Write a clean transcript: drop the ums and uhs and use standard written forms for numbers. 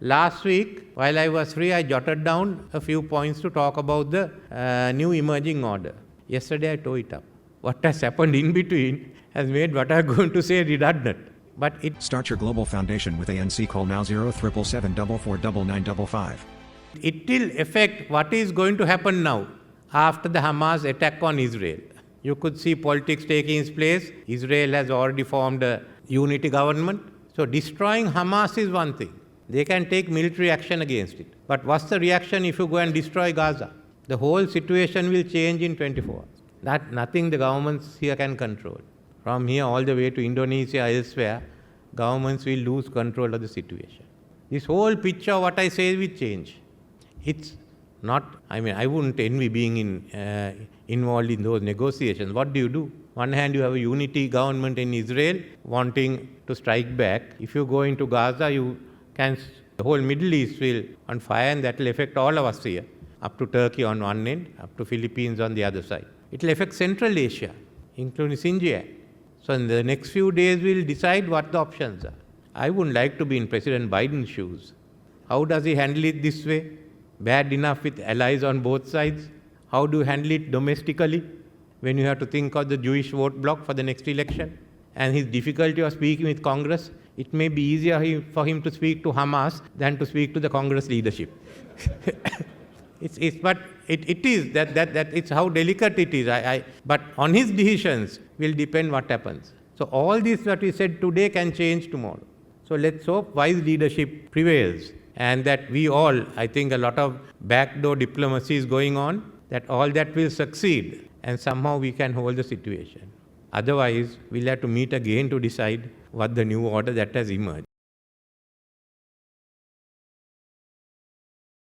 Last week, while I was free, I jotted down a few points to talk about the new emerging order. Yesterday, I tore it up. What has happened in between has made what I'm going to say redundant. But it Start your global foundation with ANC. Call now 0777449955. It will affect what is going to happen now after the Hamas attack on Israel. You could see politics taking its place. Israel has already formed a unity government. So destroying Hamas is one thing. They can take military action against it. But what's the reaction if you go and destroy Gaza? The whole situation will change in 24 hours. That nothing the governments here can control. From here all the way to Indonesia, elsewhere, governments will lose control of the situation. This whole picture, what I say, will change. It's not, I wouldn't envy being involved in those negotiations. What do? One hand, you have a unity government in Israel wanting to strike back. If you go into Gaza, the whole Middle East will on fire, and that will affect all of us here, up to Turkey on one end, up to Philippines on the other side. It will affect Central Asia, including Xinjiang. So in the next few days, we'll decide what the options are. I wouldn't like to be in President Biden's shoes. How does he handle it this way? Bad enough with allies on both sides. How do you handle it domestically when you have to think of the Jewish vote bloc for the next election? And his difficulty of speaking with Congress, it may be easier for him to speak to Hamas than to speak to the Congress leadership. But it is that it's how delicate it is. But on his decisions will depend what happens. So all this that we said today can change tomorrow. So let's hope wise leadership prevails, and that we all, I think a lot of backdoor diplomacy is going on, that all that will succeed and somehow we can hold the situation. Otherwise, we'll have to meet again to decide what the new order that has emerged.